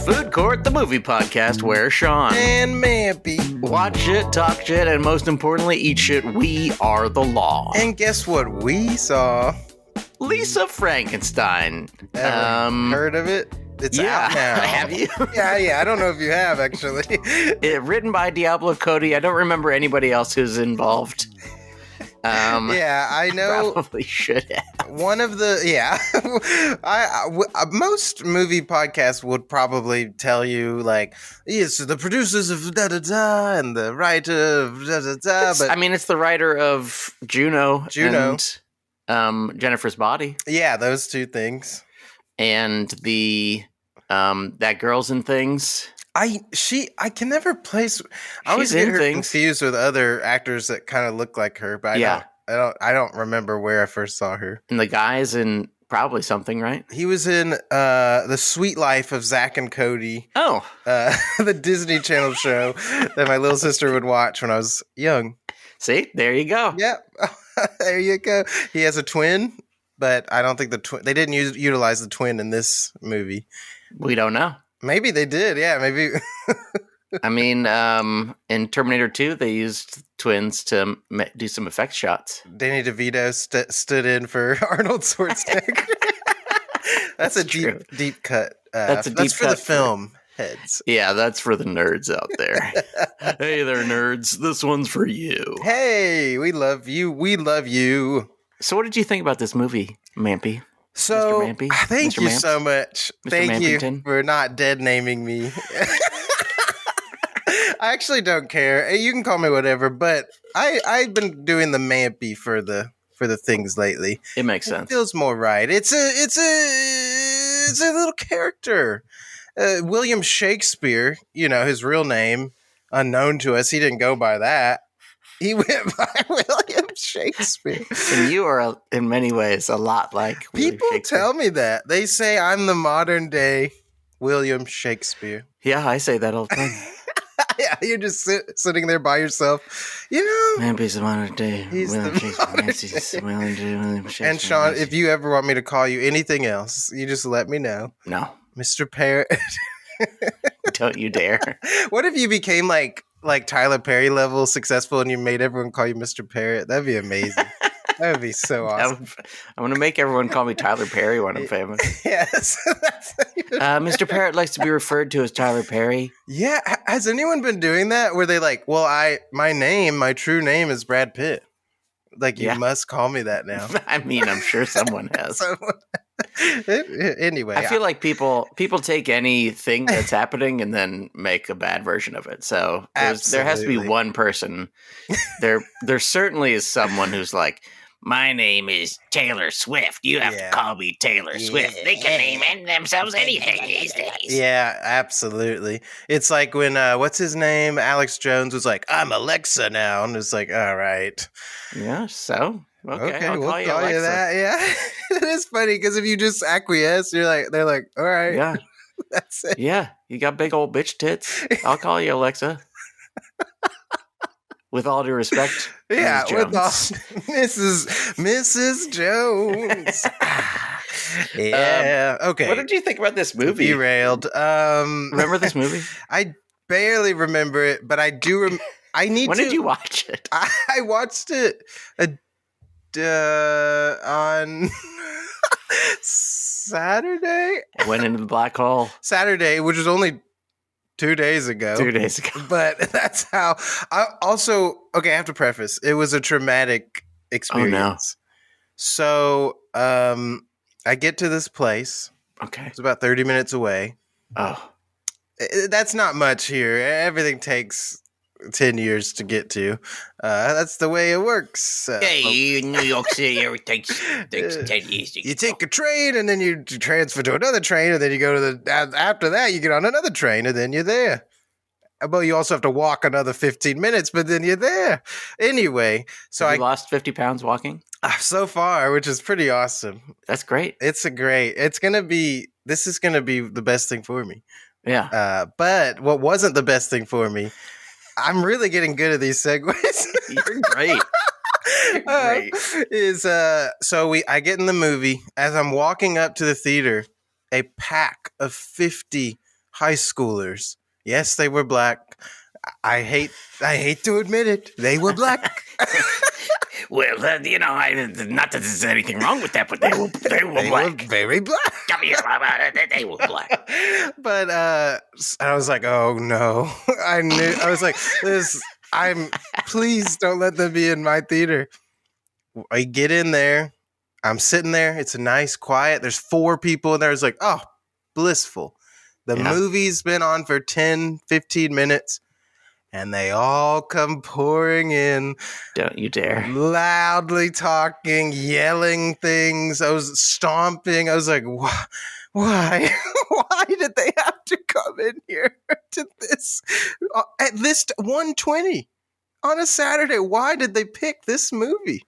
Food Court, the movie podcast where Sean and Mampy watch shit, talk shit, and most importantly, eat shit. We are the law. And guess what we saw? Lisa Frankenstein. Heard of it? It's out now. Have you? Yeah. I don't know if you have, actually. Written by Diablo Cody. I don't remember anybody else who's involved. Yeah, I know. Probably should have. One of the most movie podcasts would probably tell you like, yes, the producers of da da da and the writer of da da da. But I mean, it's the writer of Juno, and Jennifer's Body. Yeah, those two things, and the that Girls and Things. I can never place. I always get her confused with other actors that kind of look like her, but I don't remember where I first saw her. And the guy's in probably something, right? He was in The Sweet Life of Zack and Cody. Oh, the Disney Channel show that my little sister would watch when I was young. See, there you go. Yep, there you go. He has a twin, but I don't think they didn't utilize the twin in this movie. We don't know. Maybe they did, yeah, maybe. I mean, in Terminator 2, they used twins to do some effect shots. Danny DeVito stood in for Arnold Schwarzenegger. That's a deep cut. That's for the film heads. Yeah, that's for the nerds out there. Hey there, nerds. This one's for you. Hey, we love you. We love you. So what did you think about this movie, Mampy? So, Mr. Mampy? Thank Mr. you Mamps? so much. Mr. Thank Mampington? you for not dead naming me. I actually don't care. You can call me whatever, but I've been doing the Mampy for the things lately. It makes sense. It feels more right. It's a little character. William Shakespeare, his real name, unknown to us. He didn't go by that. He went by William Shakespeare. And you are, in many ways, a lot like William People Shakespeare. tell me that. They say I'm the modern day William Shakespeare. Yeah, I say that all the time. Yeah, you're just sitting there by yourself. Mampy's the modern day William Shakespeare. William Shakespeare. And Sean, if you ever want me to call you anything else, you just let me know. No. Mr. Parrot. Don't you dare. What if you became like Tyler Perry level successful and you made everyone call you Mr. Parrot? That'd be amazing. That would be so awesome. I'm going to make everyone call me Tyler Perry when I'm famous. Yes. Mr. Parrot likes to be referred to as Tyler Perry. Yeah. Has anyone been doing that where they like, well, my true name is Brad Pitt. Like, you must call me that now. I mean, I'm sure someone has. Anyway. I feel like people take anything that's happening and then make a bad version of it. So there has to be one person. There certainly is someone who's like, my name is Taylor Swift. You have to call me Taylor Swift. They can name themselves anything these days. Yeah, absolutely. It's like when, what's his name? Alex Jones was like, I'm Alexa now. And it's like, all right. Yeah, so... Okay, we'll call you that. Yeah, it is funny because if you just acquiesce, they're like, all right, yeah, that's it. Yeah, you got big old bitch tits. I'll call you Alexa. With all due respect, yeah, Mrs. Jones. with all Mrs. Jones. Yeah. Okay. What did you think about this movie? Derailed. Remember this movie? I barely remember it, but I do. When did you watch it? I watched it on Saturday. Went into the black hole. Saturday, which was only 2 days ago. 2 days ago. But that's how. I have to preface. It was a traumatic experience. Oh, no. So I get to this place. Okay. It's about 30 minutes away. Oh. That's not much here. Everything takes 10 years to get to. That's the way it works. Hey, in New York City, everything takes 10 years to get. You take a train and then you transfer to another train and then you go to after that you get on another train and then you're there. Well, you also have to walk another 15 minutes, but then you're there. Anyway, so I lost 50 pounds walking? So far, which is pretty awesome. That's great. This is going to be the best thing for me. Yeah. But what wasn't the best thing for me, I'm really getting good at these segues. You're great. Great. I get in the movie. As I'm walking up to the theater, a pack of 50 high schoolers. Yes, they were black. I hate to admit it. They were black. Well, not that there's anything wrong with that, but they were They black. were very black. They were black. But I was like, oh no. I was like, please don't let them be in my theater. I get in there. I'm sitting there. It's a nice, quiet. There's 4 people in there. It's like, oh, blissful. The movie's been on for 10, 15 minutes. And they all come pouring in. Don't you dare. Loudly talking, yelling things. I was stomping. I was like, why? Why did they have to come in here to this? At least 1:20 on a Saturday. Why did they pick this movie?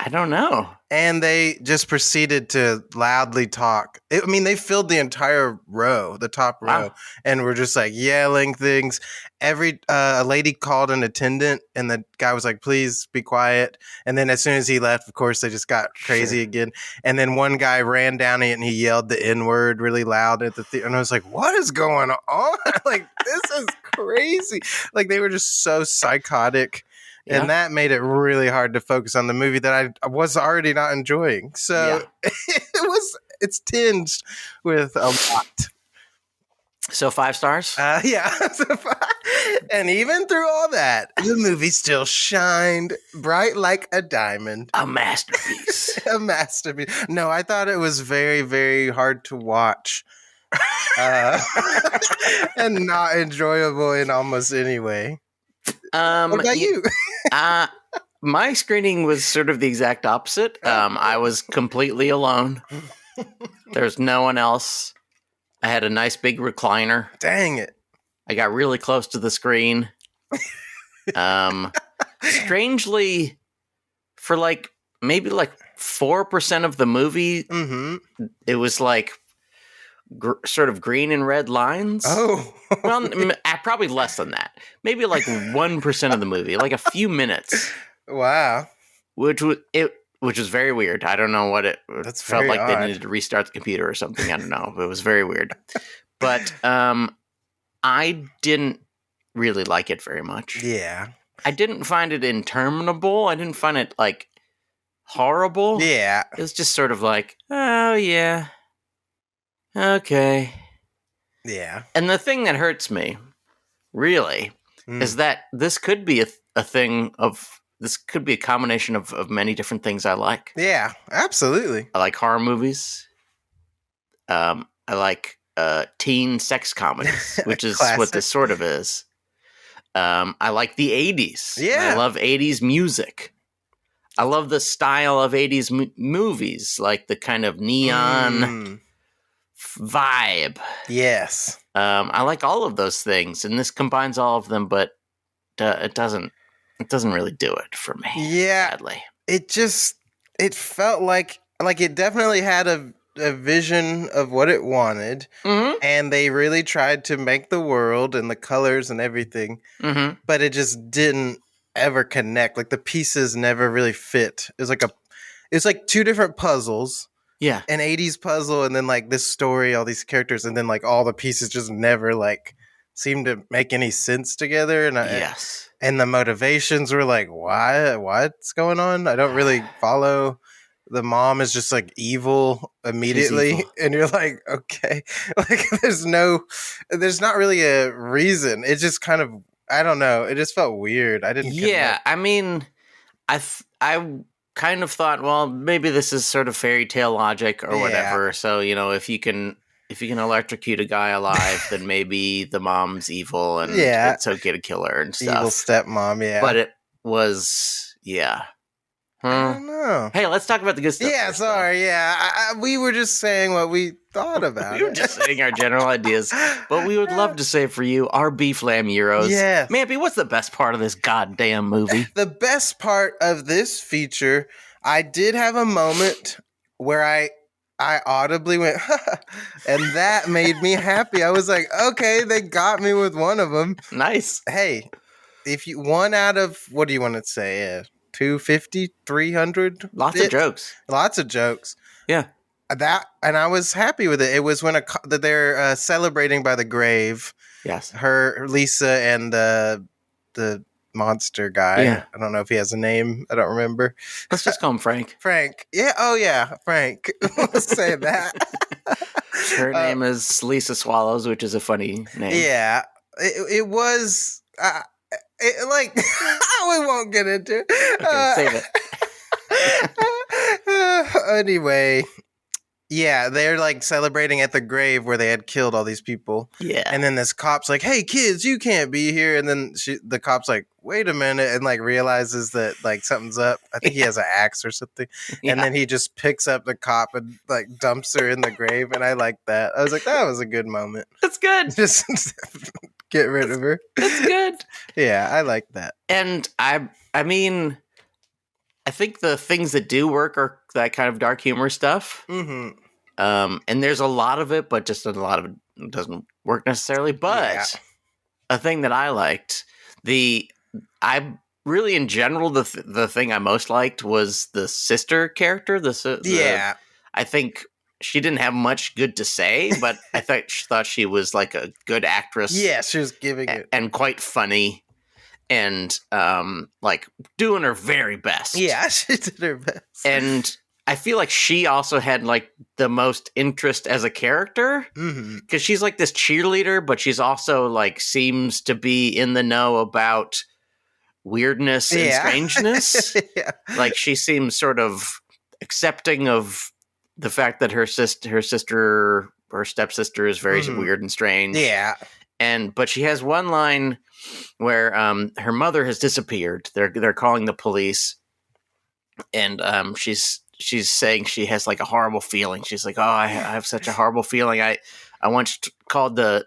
I don't know. And they just proceeded to loudly talk. They filled the entire row, the top row, and were just like yelling things. A lady called an attendant, and the guy was like, please be quiet. And then as soon as he left, of course, they just got crazy again. And then one guy ran down it and he yelled the N-word really loud at the theater. And I was like, what is going on? Like, this is crazy. Like, they were just so psychotic. Yeah. And that made it really hard to focus on the movie that I was already not enjoying. So it's tinged with a lot. So 5 stars? Yeah. And even through all that, the movie still shined bright like a diamond. A masterpiece. A masterpiece. No, I thought it was very, very hard to watch. And not enjoyable in almost any way. What about you? My screening was sort of the exact opposite. I was completely alone. There's no one else. I had a nice big recliner. Dang it. I got really close to the screen. Strangely, for maybe 4% of the movie, it was sort of green and red lines. Oh. Well, probably less than that. Maybe 1% of the movie, a few minutes. Wow. Which was very weird. I don't know what it felt like. Odd. They needed to restart the computer or something. I don't know. It was very weird. But I didn't really like it very much. Yeah. I didn't find it interminable. I didn't find it horrible. Yeah. It was just sort of oh yeah. Okay. Yeah. And the thing that hurts me, really, is that this could be a thing of... This could be a combination of many different things I like. Yeah, absolutely. I like horror movies. I like teen sex comedies, which is what this sort of is. I like the 80s. Yeah. I love 80s music. I love the style of 80s movies, like the kind of neon vibe. Yes. I like all of those things, and this combines all of them, but it doesn't really do it for me. Yeah. Sadly. It felt like it definitely had a vision of what it wanted, and they really tried to make the world and the colors and everything, but it just didn't ever connect. Like the pieces never really fit. It's like 2 different puzzles. Yeah. An 80s puzzle, and then this story, all these characters, and then all the pieces just never seemed to make any sense together. And yes. And the motivations were why? What's going on? I don't really follow. The mom is just evil immediately. Evil. And you're okay. There's not really a reason. It just kind of, I don't know. It just felt weird. I didn't. Yeah. I mean, I kind of thought, well, maybe this is sort of fairy tale logic or whatever. So, if you can electrocute a guy alive, then maybe the mom's evil and it's okay to kill her and stuff. Evil stepmom, yeah. But it was, yeah. I don't know. Hey, let's talk about the good stuff. Yeah, sorry, yeah. We were just saying what we thought about We were just saying our general ideas. But we would love to say for you, our beef lamb euros. Yes. Mampy, what's the best part of this goddamn movie? The best part of this feature, I did have a moment where I audibly went, and that made me happy. I was like, okay, they got me with one of them. Nice. Hey, if you 1 out of, what do you want to say? 250, 300? Lots of jokes. Lots of jokes. Yeah. and I was happy with it. It was when that they're celebrating by the grave. Yes, Lisa, and the monster guy. Yeah. I don't know if he has a name. I don't remember. Let's just call him Frank. Frank. Yeah. Oh yeah, Frank. Let's say that. Her name is Lisa Swallows, which is a funny name. Yeah, it was. Like we won't get into it. Okay, save it. Anyway, yeah, they're like celebrating at the grave where they had killed all these people. Yeah, and then this cop's like, "Hey, kids, you can't be here." And then the cop's like, "Wait a minute," and like realizes that like something's up. I think he has an axe or something. Yeah. And then he just picks up the cop and like dumps her in the grave. And I like that. I was like, that was a good moment. That's good. Just get rid of her. That's good. Yeah, I like that. And I mean, I think the things that do work are that kind of dark humor stuff. Mm-hmm. And there's a lot of it, but just a lot of it doesn't work necessarily. But a thing that I liked, I really in general the thing I most liked was the sister character. I think she didn't have much good to say, but I thought she was like a good actress. Yeah, she was giving it and quite funny. And like doing her very best. Yeah, she did her best. And I feel like she also had like the most interest as a character because she's like this cheerleader, but she's also like seems to be in the know about weirdness and strangeness. Yeah. Like she seems sort of accepting of the fact that her stepsister is very weird and strange. Yeah. But she has one line where her mother has disappeared. They're calling the police, and she's saying she has like a horrible feeling. She's like, "Oh, I have such a horrible feeling. I once called the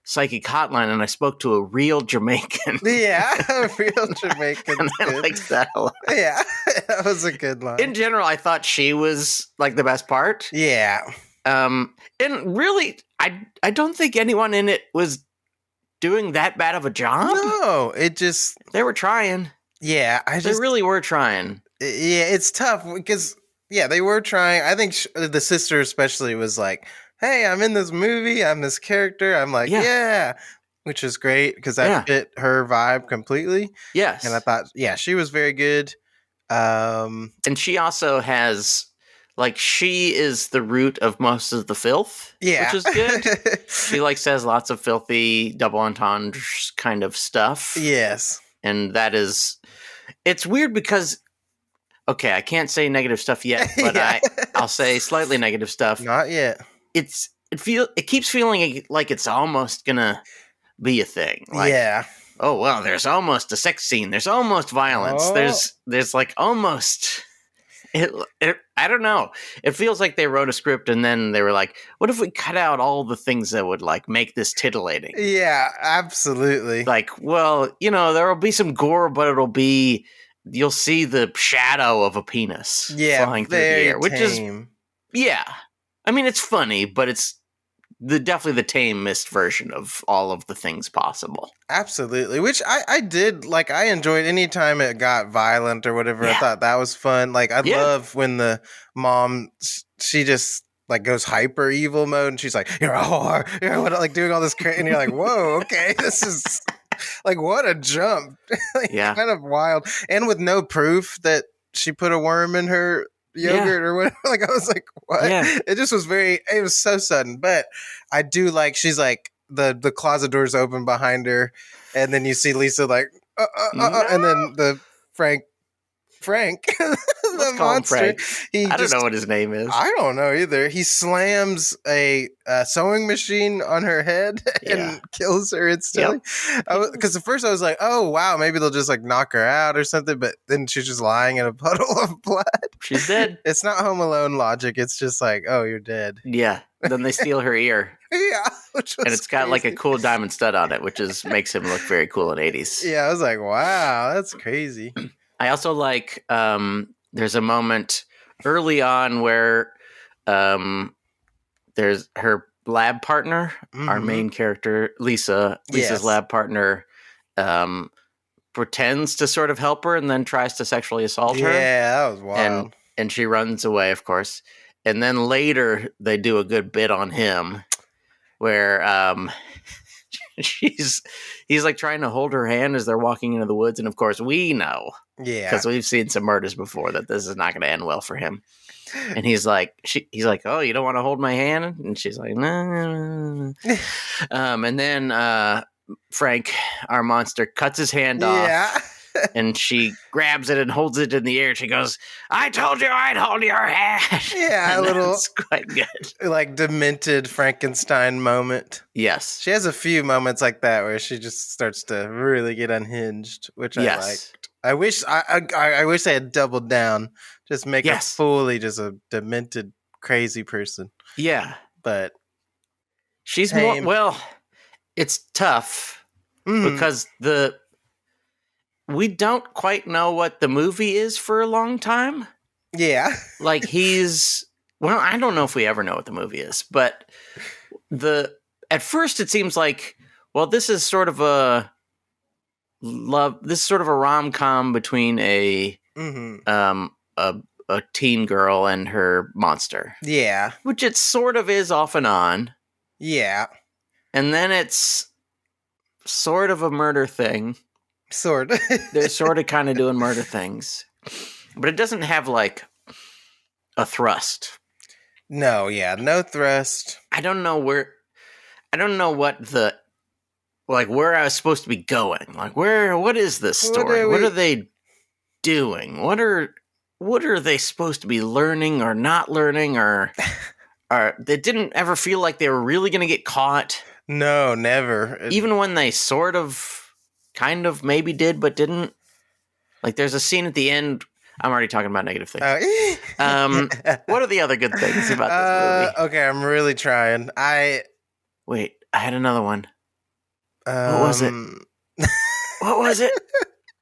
psychic hotline and I spoke to a real Jamaican." Yeah, a real Jamaican. And I liked that a lot. Yeah, that was a good line. In general, I thought she was like the best part. Yeah. And really, I don't think anyone in it was doing that bad of a job. No, they were trying. Yeah, they really were trying. Yeah, it's tough because they were trying. I think the sister especially was like, "Hey, I'm in this movie. I'm this character." I'm like, "Yeah," which is great because that fit her vibe completely. Yes, and I thought, she was very good. And she also has. Like, she is the root of most of the filth, which is good. She, like, says lots of filthy double entendre kind of stuff. Yes. And that is... It's weird because... Okay, I can't say negative stuff yet, but I'll say slightly negative stuff. Not yet. It keeps feeling like it's almost gonna be a thing. Like, oh, well, there's almost a sex scene. There's almost violence. Oh. There's like almost... I don't know. It feels like they wrote a script and then they were like, what if we cut out all the things that would like make this titillating? Yeah, absolutely. Like, well, there will be some gore, but you'll see the shadow of a penis flying through the air, which is, I mean, it's funny, but it's definitely the tamest version of all of the things possible. Absolutely. Which I did, like, I enjoyed any time it got violent or whatever. I thought that was fun. Like, I love when the mom, she just, like, goes hyper evil mode and she's like, "You're a whore." Like, doing all this and you're like, whoa, okay, this is, like, what a jump. Like, kind of wild. And with no proof that she put a worm in her yogurt or whatever. Like, I was like, what? Yeah. It just was it was so sudden. But I do like, she's like, the closet door's open behind her, and then you see Lisa like, and then the Frank, the monster. Frank. I don't know what his name is. I don't know either. He slams a sewing machine on her head and kills her instantly. Because at first I was like, oh wow, maybe they'll just like knock her out or something. But then she's just lying in a puddle of blood. She's dead. It's not Home Alone logic. It's just like, oh, you're dead. Yeah. Then they steal her ear. Yeah. And it's got like a cool diamond stud on it, which makes him look very cool in 80s. Yeah, I was like, wow, that's crazy. I also like there's a moment early on where there's her lab partner, our main character, Lisa's lab partner, pretends to sort of help her and then tries to sexually assault her. Yeah, that was wild. And she runs away, of course. And then later they do a good bit on him where he's like trying to hold her hand as they're walking into the woods. And of course we know, because we've seen some murders before, that this is not going to end well for him. And he's like, oh, you don't want to hold my hand? And she's like, no. And then Frank, our monster, cuts his hand off. And she grabs it and holds it in the air. She goes, I told you I'd hold your hand. Yeah, a little. That's quite good. Like demented Frankenstein moment. Yes. She has a few moments like that where she just starts to really get unhinged, which I liked. I wish they had doubled down. Just make her fully just a demented, crazy person. Yeah. But she's more, well, it's tough because we don't quite know what the movie is for a long time. Yeah. Like well, I don't know if we ever know what the movie is, but at first it seems like, well, this is sort of a rom-com between a teen girl and her monster. Yeah. Which it sort of is off and on. Yeah. And then it's sort of a murder thing. Sort of. They're sort of kind of doing murder things. But it doesn't have, like, a thrust. No, no thrust. I don't know what where I was supposed to be going. Like, what is this story? What are they doing? What are they supposed to be learning or not learning? Or they didn't ever feel like they were really going to get caught. No, never. Even when they sort of, kind of, maybe did, but didn't. Like, there's a scene at the end. I'm already talking about negative things. What are the other good things about this movie? Okay, I'm really trying. Wait, I had another one. What was it? What was it?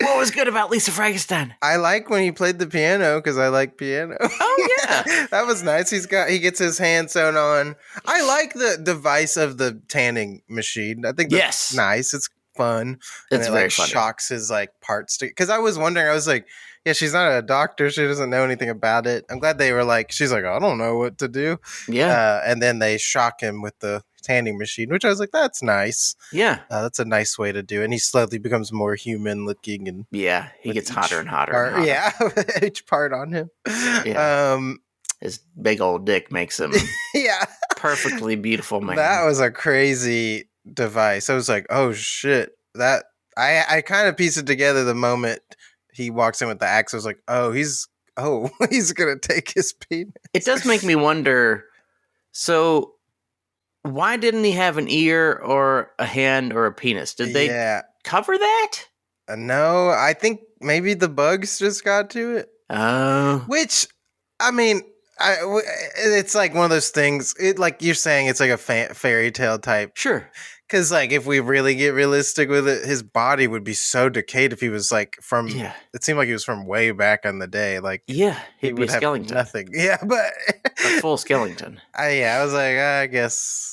What was good about Lisa Frankenstein? I like when he played the piano because I like piano. Oh yeah, that was nice. He gets his hand sewn on. I like the device of the tanning machine. I think that's nice. It's fun. It's very funny. Shocks his like parts because I was wondering. I was like, yeah, she's not a doctor. She doesn't know anything about it. I'm glad they were like, she's like, I don't know what to do. Yeah, and then they shock him with the tanning machine, which I was like, that's nice. Yeah, that's a nice way to do it. And he slowly becomes more human looking, and he gets hotter and hotter. And hotter. Yeah, each part on him. Yeah. His big old dick makes him perfectly beautiful man. That was a crazy device. I was like, oh shit. That I kind of pieced it together the moment he walks in with the axe. I was like, he's gonna take his penis. It does make me wonder, so why didn't he have an ear or a hand or a penis? Did they cover that? No, I think maybe the bugs just got to it. Oh. Which, I mean, it's like one of those things, like you're saying, it's like a fairy tale type. Sure. Because, like, if we really get realistic with it, his body would be so decayed if he was, like, from... Yeah. It seemed like he was from way back in the day. Like, yeah, he'd be a skeleton. Nothing. Yeah, but... a full skeleton. I was like, I guess...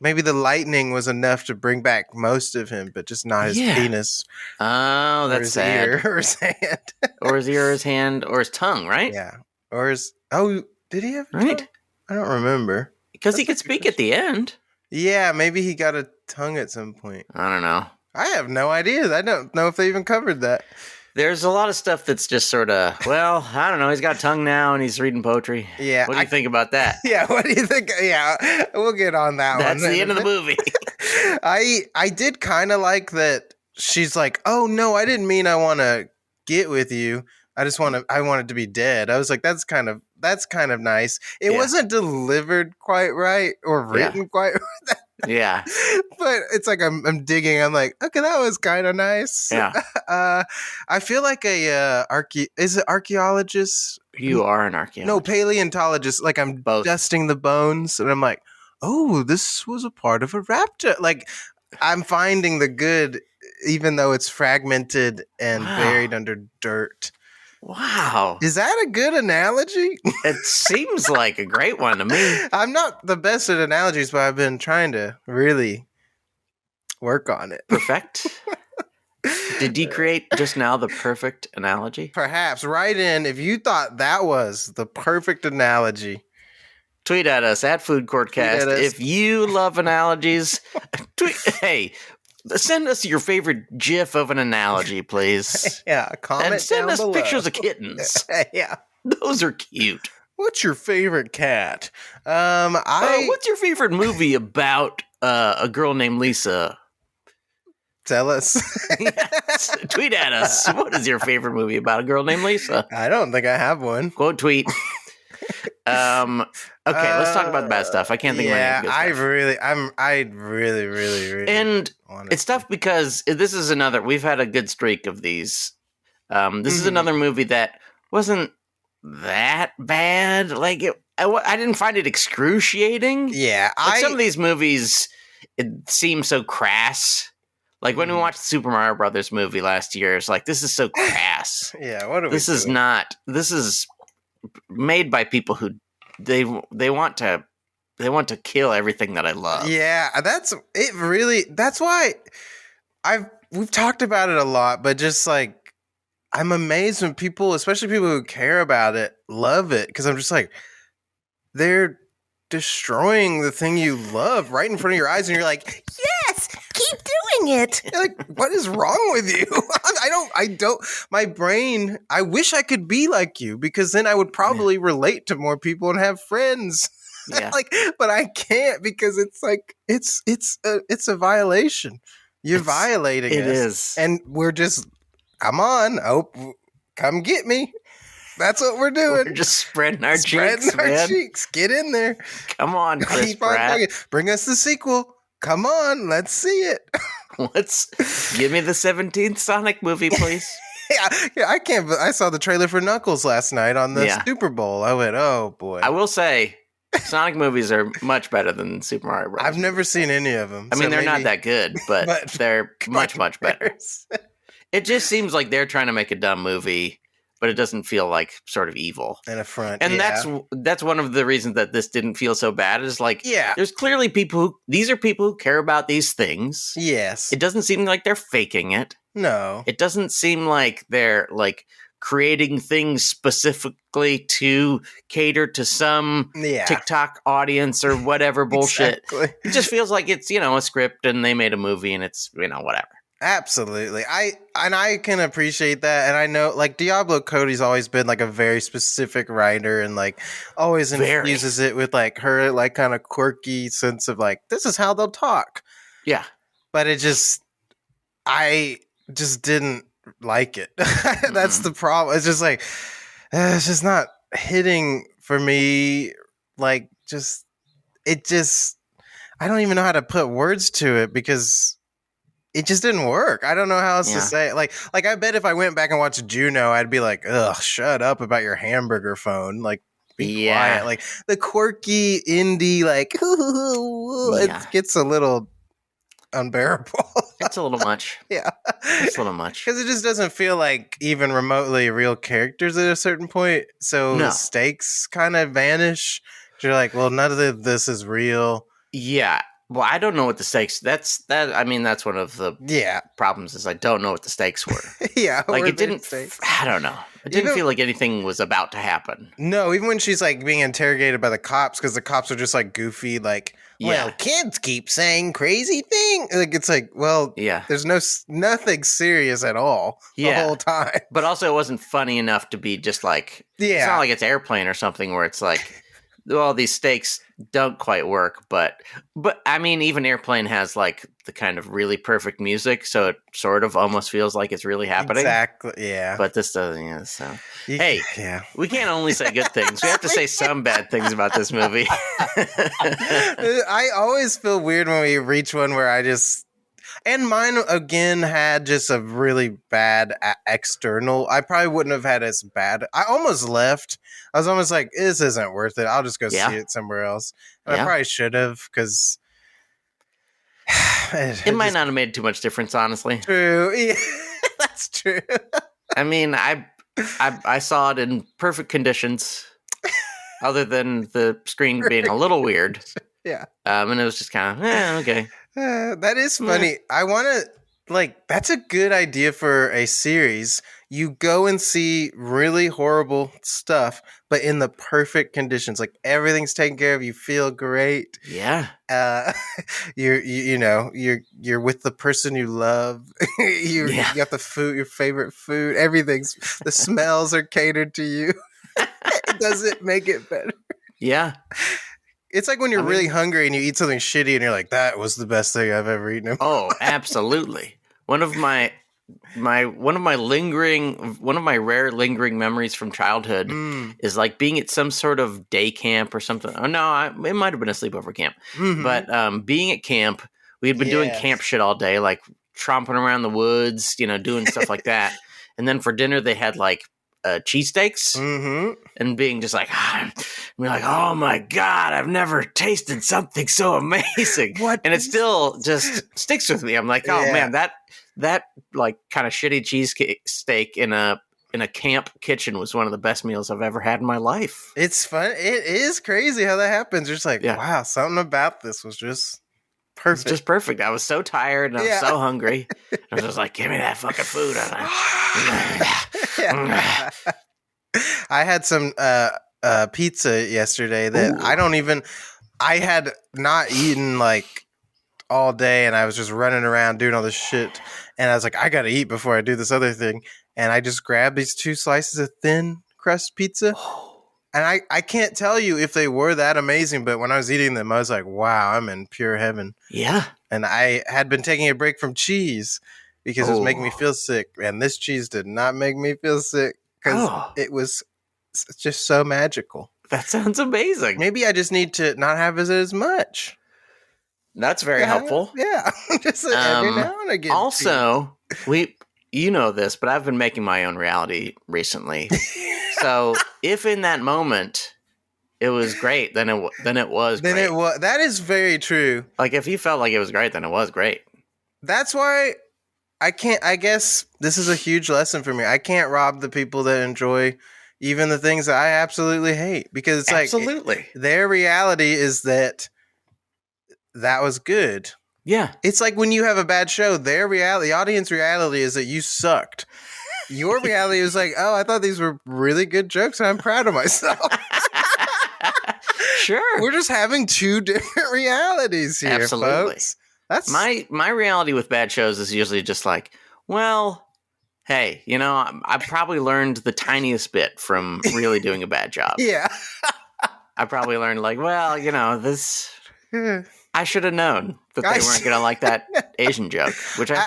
Maybe the lightning was enough to bring back most of him, but just not his penis. Oh, that's sad. Ear or his hand. Or his ear, or his hand, or his tongue, right? Yeah. Or his... Oh, did he have a tongue? I don't remember. Because he could speak at the end. Yeah, maybe he got a tongue at some point. I don't know. I have no idea. I don't know if they even covered that. There's a lot of stuff that's just sort of, well, I don't know. He's got a tongue now and he's reading poetry. Yeah. What do you think about that? Yeah, what do you think? Yeah, we'll get on that That's one. That's the end of the movie. I did kind of like that she's like, oh, no, I didn't mean I want to get with you. I wanted to be dead. I was like, that's kind of nice. It wasn't delivered quite right or written quite right. Yeah. But it's like I'm digging. I'm like, okay, that was kind of nice. Yeah. I feel like is it archaeologist? You are an archaeologist. No, paleontologist. Like I'm dusting the bones and I'm like, oh, this was a part of a raptor. Like I'm finding the good, even though it's fragmented and buried under dirt. Wow. Is that a good analogy? It seems like a great one to me. I'm not the best at analogies, but I've been trying to really work on it. Perfect. Did you create just now the perfect analogy? Perhaps. Write in if you thought that was the perfect analogy. Tweet at us at Food Courtcast. If you love analogies, send us your favorite GIF of an analogy, please. Yeah, comment and send down us below. Pictures of kittens. Yeah, those are cute. What's your favorite cat? What's your favorite movie about a girl named Lisa? Tell us. Yes. Tweet at us. What is your favorite movie about a girl named Lisa? I don't think I have one. Quote tweet. Okay, let's talk about the bad stuff. I can't think of any good stuff. I really and it's tough because this is another. We've had a good streak of these. This is another movie that wasn't that bad. Like I didn't find it excruciating. Yeah, some of these movies it seems so crass. Like when we watched the Super Mario Brothers movie last year, it's like this is so crass. Yeah, what are we This is not. This is made by people who they want to kill everything that I love. Yeah, that's it. Really, that's why we've talked about it a lot, but just like I'm amazed when people, especially people who care about it, love it because I'm just like they're destroying the thing you love right in front of your eyes, and you're like, yes, keep doing it. You're like, what is wrong with you? I don't. My brain. I wish I could be like you because then I would probably relate to more people and have friends. Yeah. But I can't because it's like it's a violation. You're violating us. It is, and we're just come on. Oh, come get me. That's what we're doing. We're just spreading our cheeks. Get in there. Come on, Chris Pratt. Bring us the sequel. Come on, let's see it. Give me the 17th Sonic movie, please. Yeah, I can't. I saw the trailer for Knuckles last night on the Super Bowl. I went, oh boy. I will say, Sonic movies are much better than Super Mario Bros. I've never seen any of them. I mean, they're not that good, but they're much better. It just seems like they're trying to make a dumb movie, but it doesn't feel like sort of evil. And a front. And that's one of the reasons that this didn't feel so bad is like, there's clearly these are people who care about these things. Yes. It doesn't seem like they're faking it. No. It doesn't seem like they're like creating things specifically to cater to some TikTok audience or whatever bullshit. Exactly. It just feels like it's, a script and they made a movie and it's, whatever. Absolutely. I can appreciate that. And I know like Diablo Cody's always been like a very specific writer and like always infuses it with like her like kind of quirky sense of like, this is how they'll talk. Yeah. But I just didn't like it. That's the problem. It's just like, it's just not hitting for me. Like I don't even know how to put words to it because it just didn't work. I don't know how else to say it. Like I bet if I went back and watched Juno, I'd be like, ugh, shut up about your hamburger phone. Like, be quiet. Like the quirky indie, like, it gets a little unbearable. It's a little much. Yeah. It's a little much. Because it just doesn't feel like even remotely real characters at a certain point. So the stakes kind of vanish. You're like, well, none of this is real. Yeah. Well, I don't know what the stakes. That's one of the problems is I don't know what the stakes were. Like it didn't. I don't know. It didn't feel like anything was about to happen. No, even when she's like being interrogated by the cops because the cops are just like goofy, like, well, kids keep saying crazy things. Like it's like, well, there's nothing serious at all the whole time. But also, it wasn't funny enough to be just like. It's not like it's Airplane or something where it's like. Well, these stakes don't quite work, but I mean, even Airplane has like the kind of really perfect music, so it sort of almost feels like it's really happening. Exactly, yeah. But this doesn't, so. Hey, we can't only say good things. We have to say some bad things about this movie. I always feel weird when we reach one where I just... And mine, again, had just a really bad external. I probably wouldn't have had as bad. I almost left. I was almost like, this isn't worth it. I'll just go see it somewhere else. And I probably should have, because... it might not have made too much difference, honestly. True. Yeah, that's true. I mean, I saw it in perfect conditions, other than the screen being a little weird. Yeah. And it was just kind of, okay. That is funny. I want to, like, that's a good idea for a series. you go and see really horrible stuff, but in the perfect conditions. Like everything's taken care of. You feel great. Yeah. You're with the person you love. You got the food, your favorite food. The smells are catered to you. It doesn't make it better. Yeah. It's like when you're really hungry and you eat something shitty and you're like, that was the best thing I've ever eaten. Oh, absolutely. One of my rare lingering memories from childhood is like being at some sort of day camp or something. Oh no, it might have been a sleepover camp. Mm-hmm. But being at camp, we had been doing camp shit all day, like tromping around the woods, doing stuff like that. And then for dinner, they had like cheesesteaks, and being just like, we're like, oh my God, I've never tasted something so amazing. What? And it still just sticks with me. I'm like, oh man, that like kind of shitty cheesesteak in a camp kitchen was one of the best meals I've ever had in my life. It's fun. It is crazy how that happens. You're just like, wow, something about this was just perfect. It's just perfect. I was so tired and I was so hungry. I was just like, give me that fucking food. I had some pizza yesterday that I had not eaten like all day, and I was just running around doing all this shit, and I was like, I gotta eat before I do this other thing, and I just grabbed these 2 slices of thin crust pizza, and I can't tell you if they were that amazing, but when I was eating them, I was like, wow, I'm in pure heaven. Yeah. And I had been taking a break from cheese because it was making me feel sick, and this cheese did not make me feel sick because it was just so magical. That sounds amazing. Maybe I just need to not have it as much. That's very helpful. Yeah. Just every now and again. Also, you know this, but I've been making my own reality recently. So if in that moment it was great, then it was great. That is very true. Like if you felt like it was great, then it was great. That's why I guess this is a huge lesson for me. I can't rob the people that enjoy even the things that I absolutely hate, because it's like their reality is that was good. Yeah. It's like when you have a bad show, the audience reality is that you sucked. Your reality is like, oh, I thought these were really good jokes and I'm proud of myself. Sure. We're just having 2 different realities here, absolutely. Folks. That's my reality with bad shows is usually just like, well, hey, I probably learned the tiniest bit from really doing a bad job. Yeah. I probably learned like, well, this, I should have known that they weren't going to like that Asian joke, which I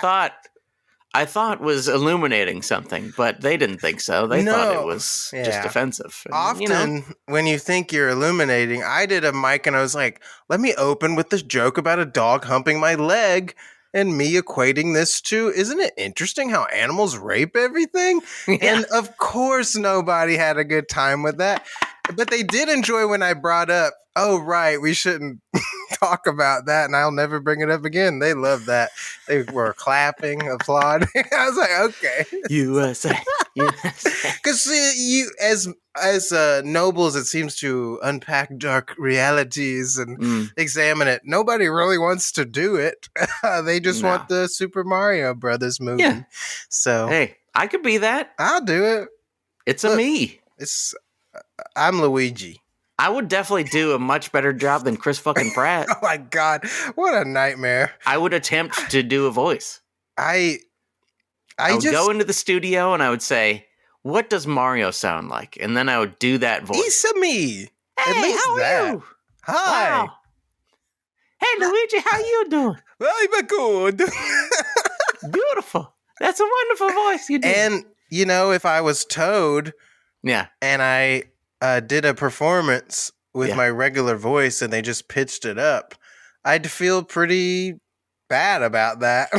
thought was illuminating something, but they didn't think so. They thought it was just offensive. And, often when you think you're illuminating, I did a mic and I was like, let me open with this joke about a dog humping my leg. And me equating this to, isn't it interesting how animals rape everything? Yeah. And of course nobody had a good time with that. But they did enjoy when I brought up, oh, right, we shouldn't talk about that, and I'll never bring it up again. They loved that. They were clapping, applauding. I was like, okay. USA. Because you, as noble as it seems to unpack dark realities and examine it, nobody really wants to do it. They just want the Super Mario Brothers movie. Yeah. So hey, I could be that. I'll do it. It's a me. I'm Luigi. I would definitely do a much better job than Chris fucking Pratt. Oh my God, what a nightmare! I would attempt to do a voice. I would go into the studio and I would say, "What does Mario sound like?" And then I would do that voice. It's me. Hey, how are you? Hi. Wow. Hey, Luigi, how you doing? I'm good. Beautiful. That's a wonderful voice you do. And if I was Toad, and I did a performance with my regular voice and they just pitched it up, I'd feel pretty bad about that.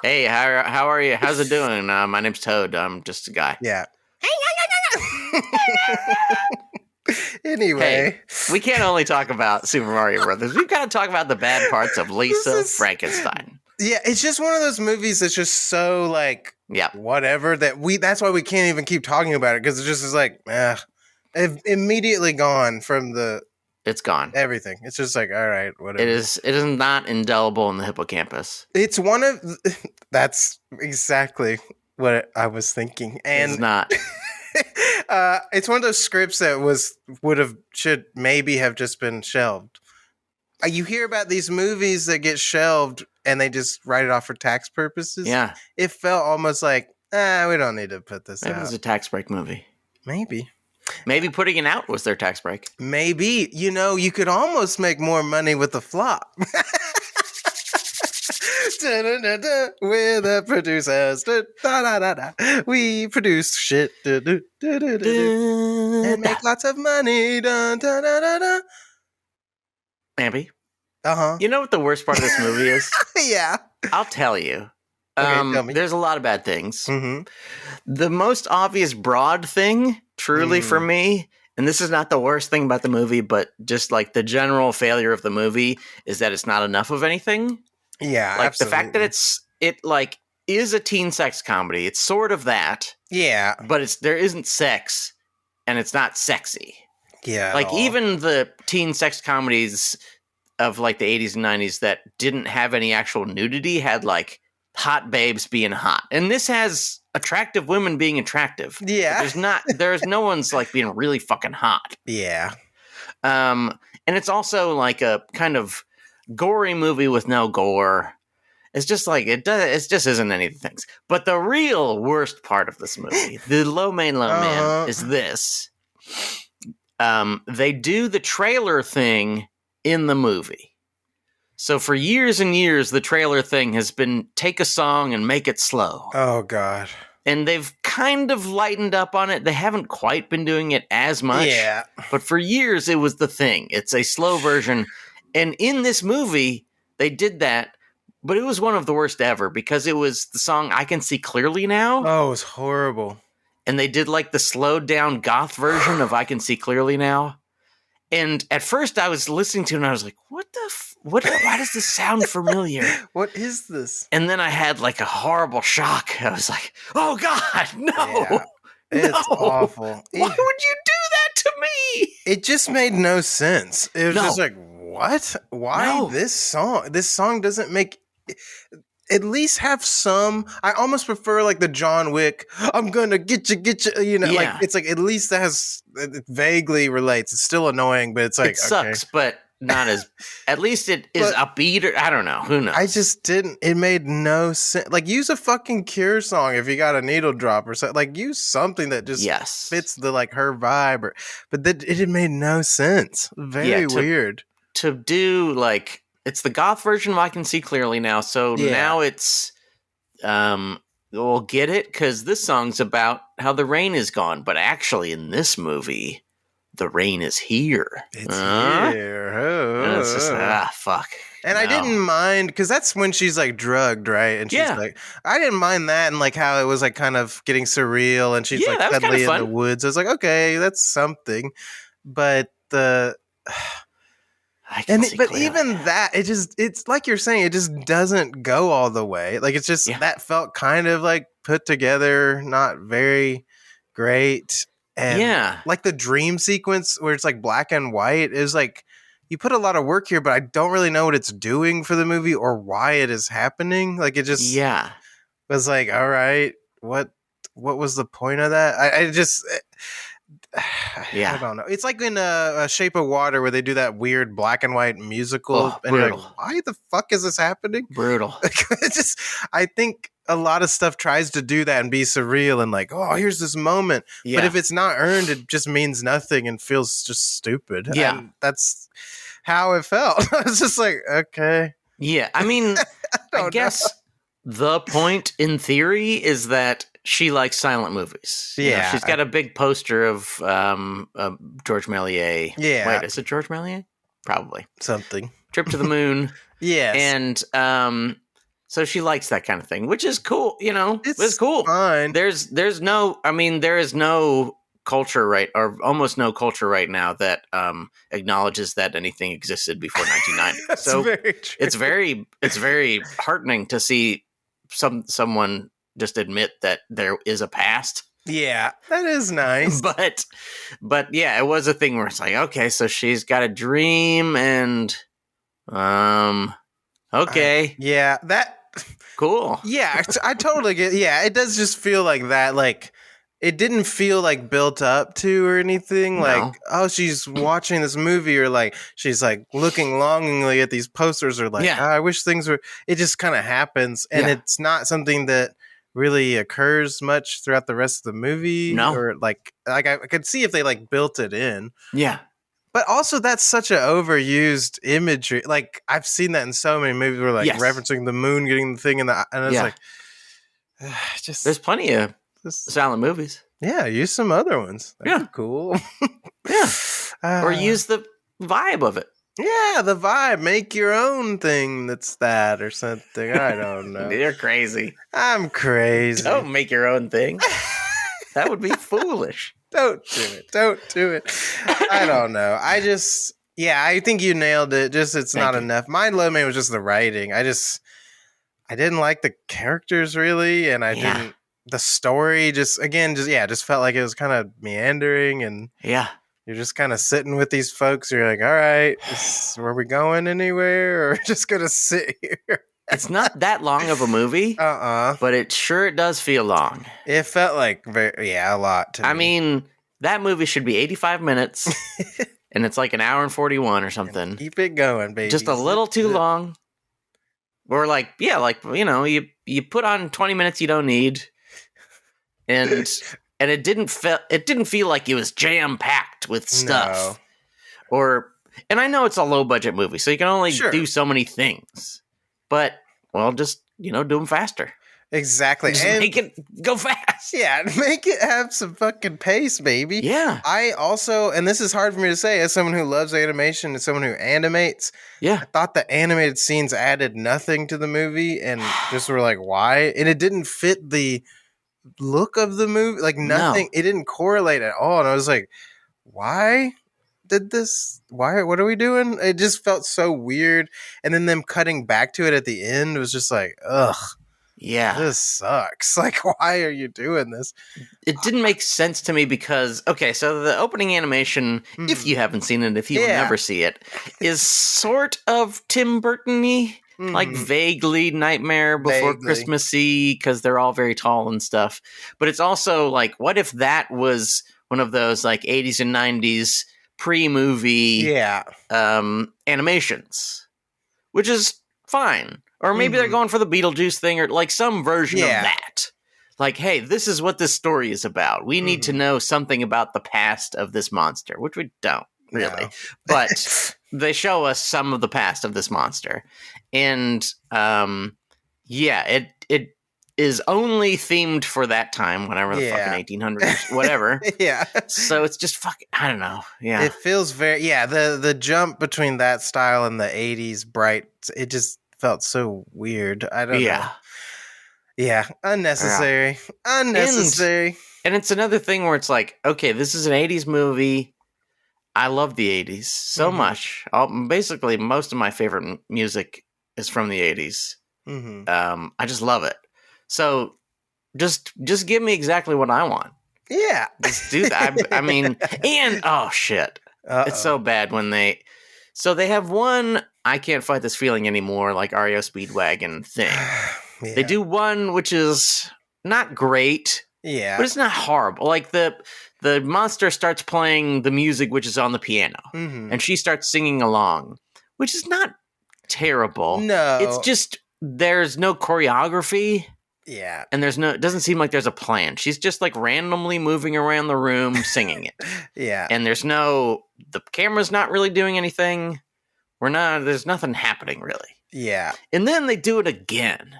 Hey, how are you? How's it doing? My name's Toad. I'm just a guy. Yeah. Anyway. Hey, we can't only talk about Super Mario Brothers. We've got to talk about the bad parts of Lisa Frankenstein. Yeah, it's just one of those movies that's just so like, whatever, that's why we can't even keep talking about it, because it just is like, immediately gone from it's gone. Everything. It's just like, all right, whatever. It is not indelible in the hippocampus. It's that's exactly what I was thinking. And it's not. It's one of those scripts that should maybe have just been shelved. You hear about these movies that get shelved and they just write it off for tax purposes. Yeah. It felt almost like, we don't need to put this Maybe out. it was a tax break movie. Maybe putting it out was their tax break. Maybe. You could almost make more money with a flop. We're the producers. We produce shit. And make lots of money. Mampy, Uh-huh. you know what the worst part of this movie is? Yeah. I'll tell you. Okay, tell me. There's a lot of bad things. Mm-hmm. The most obvious broad thing, truly for me, and this is not the worst thing about the movie, but just like the general failure of the movie is that it's not enough of anything. Yeah, like absolutely. The fact that it is a teen sex comedy. It's sort of that. Yeah. But there isn't sex, and it's not sexy. Yeah. Like even the teen sex comedies of like the 80s and 90s that didn't have any actual nudity had like hot babes being hot. And this has attractive women being attractive. Yeah. There's no one's like being really fucking hot. Yeah. And it's also like a kind of gory movie with no gore. It's just like it just isn't any of the things. But the real worst part of this movie, the low man, is this. They do the trailer thing in the movie. So for years and years, the trailer thing has been take a song and make it slow. Oh, God. And they've kind of lightened up on it. They haven't quite been doing it as much. Yeah. But for years, it was the thing. It's a slow version. And in this movie, they did that. But it was one of the worst ever because it was the song I Can See Clearly Now. Oh, it was horrible. And they did like the slowed down goth version of I Can See Clearly Now. And at first I was listening to it and I was like, why does this sound familiar? What is this? And then I had like a horrible shock. I was like, oh God, no. Yeah, it's awful. Why would you do that to me? It just made no sense. It was just like, what? Why this song? This song doesn't make... At least have some... I almost prefer like the John Wick, I'm gonna get you, like it's like at least that has... It vaguely relates. It's still annoying, but it's like... It sucks, but not as... At least it is upbeat or... I don't know. Who knows? I just didn't... It made no sense. Like use a fucking Cure song if you got a needle drop or something. Like use something that just fits the like her vibe. But it made no sense. Very weird. To do like... It's the goth version of I Can See Clearly Now. So now it's, we'll get it because this song's about how the rain is gone. But actually in this movie, the rain is here. It's here. And it's just, fuck. And I didn't mind because that's when she's like drugged, right? And she's like, I didn't mind that and like how it was like kind of getting surreal and she's like suddenly in the woods. I was like, okay, that's something. But even that, it's like you're saying, it just doesn't go all the way. Like it's just that felt kind of like put together, not very great. And like the dream sequence where it's like black and white is like you put a lot of work here, but I don't really know what it's doing for the movie or why it is happening. Like it just was like, all right, what was the point of that? I don't know. It's like in a Shape of Water where they do that weird black and white musical. And you're like, why the fuck is this happening? Brutal. I think a lot of stuff tries to do that and be surreal and like, oh, here's this moment. Yeah. But if it's not earned, it just means nothing and feels just stupid. Yeah. And that's how it felt. I was just like, okay. Yeah. I mean, I guess the point in theory is that she likes silent movies. Yeah. She's got a big poster of George Méliès. Yeah. Wait, is it George Méliès? Probably. Something. Trip to the Moon. Yes. And so she likes that kind of thing, which is cool. It's cool. Fine. There is no culture or almost no culture right now that acknowledges that anything existed before 1990. That's so very true. It's very heartening to see someone just admit that there is a past. Yeah, that is nice. But yeah, it was a thing where it's like, okay, so she's got a dream and okay. Yeah, that Cool. Yeah, I totally get. Yeah, it does just feel like that. Like it didn't feel like built up to or anything. No. Like, oh, she's watching this movie, or like she's like looking longingly at these posters, or like, Yeah. oh, I wish things were. It just kind of happens, and it's not something that really occurs much throughout the rest of the movie. No. Or like I could see if they like built it in. Yeah. But also, that's such an overused imagery. Like I've seen that in so many movies, where like referencing the moon getting the thing in the, and it's like, just there's plenty of silent movies. Yeah, use some other ones. That'd be cool. Or use the vibe of it. Yeah, the vibe. Make your own thing that's that or something. I don't know. You're crazy. I'm crazy. Don't make your own thing. That would be foolish. Don't do it. Don't do it. I don't know. I think you nailed it. Just it's not enough. My low man was just the writing. I didn't like the characters really, and I didn't. The story just felt like it was kind of meandering, and you're just kind of sitting with these folks. You're like, all right, are we going anywhere, or just gonna sit here? It's not that long of a movie, but it does feel long. It felt like a lot to me. I mean, that movie should be 85 minutes, and it's like an hour and 41 or something. Keep it going, baby. Just a little too long. Or you put on 20 minutes you don't need, and it didn't feel like it was jam packed with stuff. No. And I know it's a low budget movie, so you can only do so many things. But, well, just, do them faster. Exactly. Just make it go fast. Yeah, make it have some fucking pace, baby. Yeah. I also, and this is hard for me to say as someone who loves animation and someone who animates. Yeah. I thought the animated scenes added nothing to the movie and just were like, why? And it didn't fit the look of the movie. Like nothing. No. It didn't correlate at all. And I was like, why? What are we doing? It just felt so weird. And then them cutting back to it at the end was just like, ugh. Yeah. This sucks. Like, why are you doing this? It didn't make sense to me because, so the opening animation, if you haven't seen it, if you will never see it, is sort of Tim Burton-y. Like vaguely Nightmare Before Christmas-y, because they're all very tall and stuff. But it's also like, what if that was one of those like 80s and 90s pre-movie animations, which is fine. Or maybe they're going for the Beetlejuice thing or like some version of that. Like, hey, this is what this story is about. We need to know something about the past of this monster, which we don't really. No. But they show us some of the past of this monster. And it is only themed for that time, whenever the fucking 1800s, whatever. So it's just fucking, I don't know. Yeah. It feels very, the jump between that style and the 80s bright, it just felt so weird. I don't know. Yeah. Unnecessary. Unnecessary. And it's another thing where it's like, okay, this is an 80s movie. I love the 80s so much. Basically, most of my favorite music is from the 80s. I just love it. So just give me exactly what I want. Yeah. Just do that. I mean, and oh shit. It's so bad when they have one I Can't Fight This Feeling Anymore, like REO Speedwagon thing. They do one which is not great. Yeah. But it's not horrible. Like the monster starts playing the music which is on the piano. And she starts singing along, which is not terrible. No. It's just there's no choreography. Yeah. And it doesn't seem like there's a plan. She's just like randomly moving around the room singing it. Yeah. And the camera's not really doing anything. There's nothing happening really. Yeah. And then they do it again.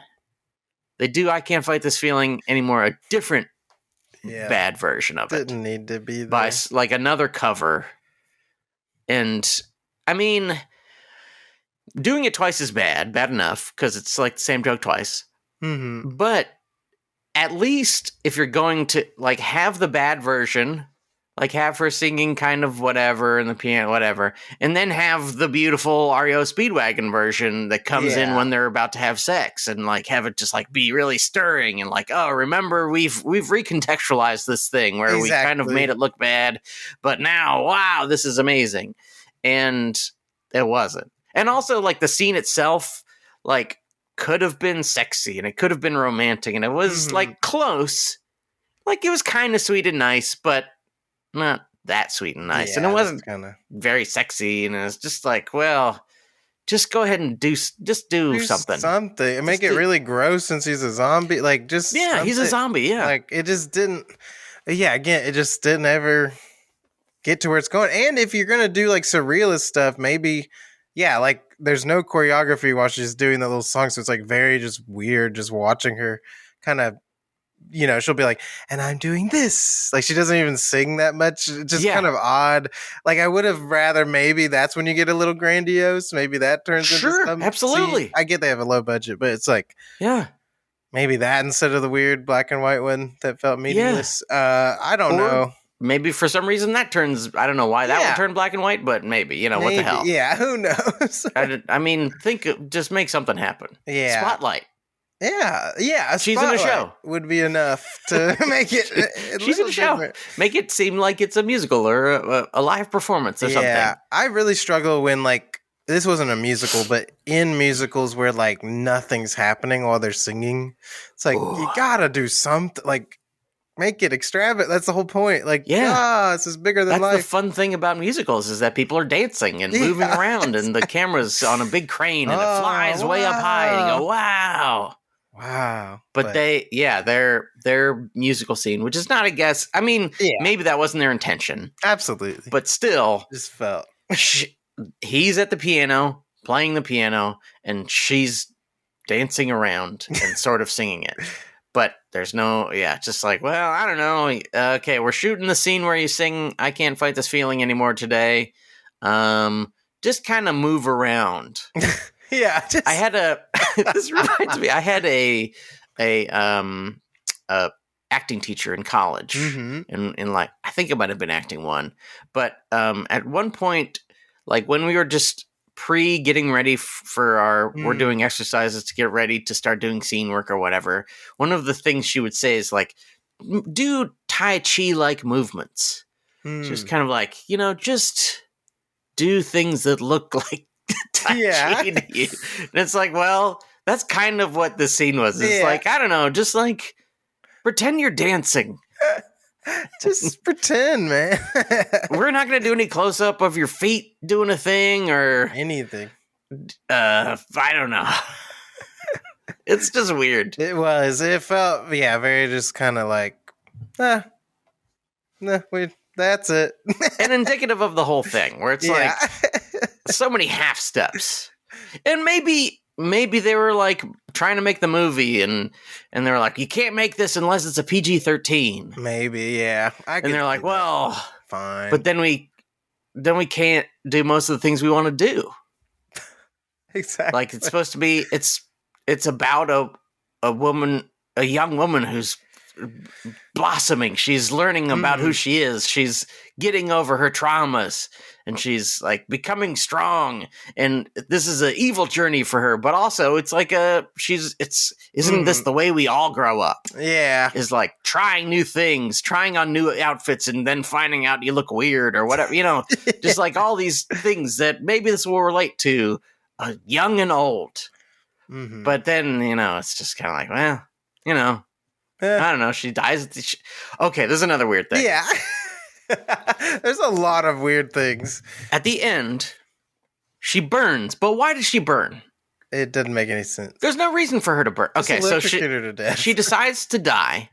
They do I Can't Fight This Feeling Anymore, a different bad version of it. Didn't need to be there. By like another cover. And I mean, doing it twice is bad enough, because it's like the same joke twice. But at least if you're going to like have the bad version, like have her singing kind of whatever and the piano, whatever, and then have the beautiful REO Speedwagon version that comes in when they're about to have sex, and like have it just like be really stirring and like, oh, remember we've recontextualized this thing where we kind of made it look bad, but now, wow, this is amazing. And it wasn't. And also like the scene itself, like, could have been sexy and it could have been romantic and it was like close. Like it was kind of sweet and nice, but not that sweet and nice. And it wasn't very sexy. And it was just like, well, just go ahead and do something. Something. And make it really gross since he's a zombie. Like just he's a zombie. Yeah. Like it just didn't. Yeah. Again, it just didn't ever get to where it's going. And if you're gonna do like surrealist stuff, maybe. Yeah, like there's no choreography while she's doing that little song, so it's like very just weird just watching her kind of, you know, she'll be like, and I'm doing this. Like she doesn't even sing that much. It's just kind of odd. Like I would have rather maybe that's when you get a little grandiose. Maybe that turns into something. Absolutely. See, I get they have a low budget, but it's like maybe that instead of the weird black and white one that felt meaningless. I don't know. Maybe for some reason that turns, I don't know why that would turn black and white, but maybe, you know, what the hell? Yeah, who knows? I mean, just make something happen. Yeah. Spotlight. Yeah. She's in a show. Would be enough to make it. She's in a show. Different. Make it seem like it's a musical or a live performance or something. Yeah, I really struggle when like, this wasn't a musical, but in musicals where like nothing's happening while they're singing, it's like, you gotta do something, like, make it extravagant. That's the whole point. Like, this is bigger than life. That's the fun thing about musicals is that people are dancing and moving around, and the camera's on a big crane, and it flies way up high, and you go, wow. But their musical scene, which is not, I guess, I mean, maybe that wasn't their intention. Absolutely. But still, just felt. He's at the piano, playing the piano, and she's dancing around and sort of singing it. But there's just like, well, I don't know. Okay, we're shooting the scene where you sing, I can't fight this feeling anymore today. Just kind of move around. I had this reminds me, I had a acting teacher in college. And like, I think it might have been acting one. But at one point, like when we were just getting ready for our we're doing exercises to get ready to start doing scene work or whatever, one of the things she would say is like, do Tai Chi like movements. Just kind of like, you know, just do things that look like Tai Chi to you. And it's like, well, that's kind of what the scene was. It's like, I don't know, just like pretend you're dancing. Just pretend, man. We're not going to do any close up of your feet doing a thing or anything. I don't know. It's just weird. It was. It felt, very just kind of like, that's it. And indicative of the whole thing, where it's like so many half steps. And maybe they were like trying to make the movie and they were like, you can't make this unless it's a PG-13. Maybe, yeah. And they're like, well, fine. But then we can't do most of the things we want to do. Exactly. Like it's supposed to be, it's about a woman, a young woman who's blossoming. She's learning about who she is. She's getting over her traumas. And she's like becoming strong, and this is an evil journey for her. But also, it's like isn't this the way we all grow up? Yeah, is like trying new things, trying on new outfits, and then finding out you look weird or whatever. You know, just like all these things that maybe this will relate to young and old. But then it's just kind of like, well, I don't know. She dies. Okay, there's another weird thing. Yeah. There's a lot of weird things. At the end, she burns. But why does she burn? It doesn't make any sense. There's no reason for her to burn. Okay, so she decides to die.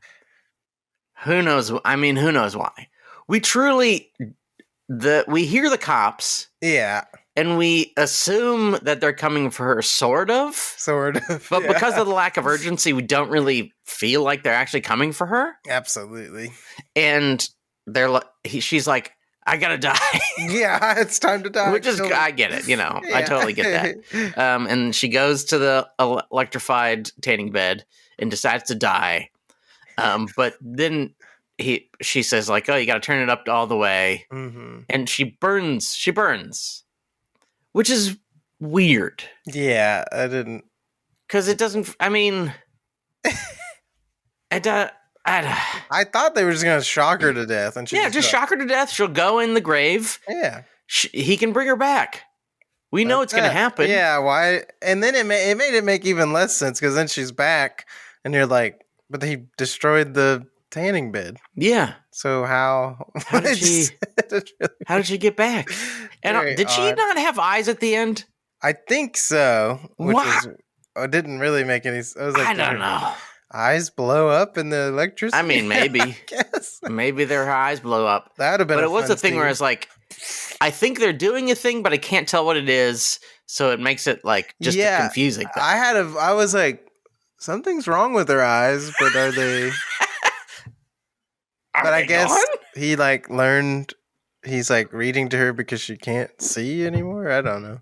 Who knows? I mean, who knows why? We hear the cops. Yeah. And we assume that they're coming for her, sort of. But because of the lack of urgency, we don't really feel like they're actually coming for her. Absolutely. And she's like, I gotta die. Yeah, it's time to die. Which is, I get it, I totally get that. And she goes to the electrified tanning bed and decides to die. But then she says like, oh, you gotta turn it up all the way. And she burns. Which is weird. Yeah, I didn't. Because it doesn't, I mean, I thought they were just going to shock her to death. And just shock her to death. She'll go in the grave. Yeah. He can bring her back. We know it's going to happen. Yeah, why? And then it made it make even less sense because then she's back, and you're like, but he destroyed the tanning bed. Yeah. So how did she get back? And did she not have eyes at the end? I think so. It didn't really make any sense. I was like, I don't know. Eyes blow up in the electricity? I mean, maybe. I guess. Maybe their eyes blow up. That would have been But it was a thing where I was like, I think they're doing a thing, but I can't tell what it is. So it makes it like just a confusing thing. I was like, something's wrong with her eyes, but are they... But I guess he like learned, he's like reading to her because she can't see anymore. I don't know.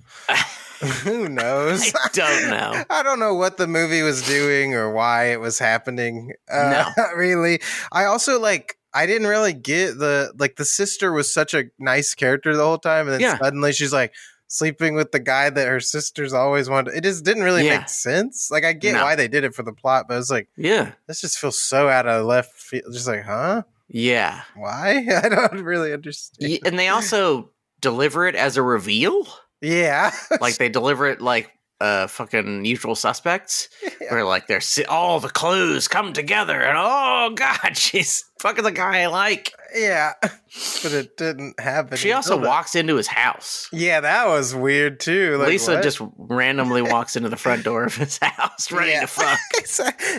Who knows? I don't know. I don't know what the movie was doing or why it was happening. No. Really. I also I didn't really get the sister was such a nice character the whole time. And then suddenly she's like sleeping with the guy that her sisters always wanted. It just didn't really make sense. Like I get why they did it for the plot, but it's like, this just feels so out of left field. Just like, huh? Yeah. Why? I don't really understand. And they also deliver it as a reveal. Yeah. Like they deliver it like fucking Usual Suspects. Where like all the clues come together and oh god, she's fucking the guy I like. Yeah. But it didn't happen. She also walks into his house. Yeah, that was weird too. Like, Lisa just randomly walks into the front door of his house ready to fuck.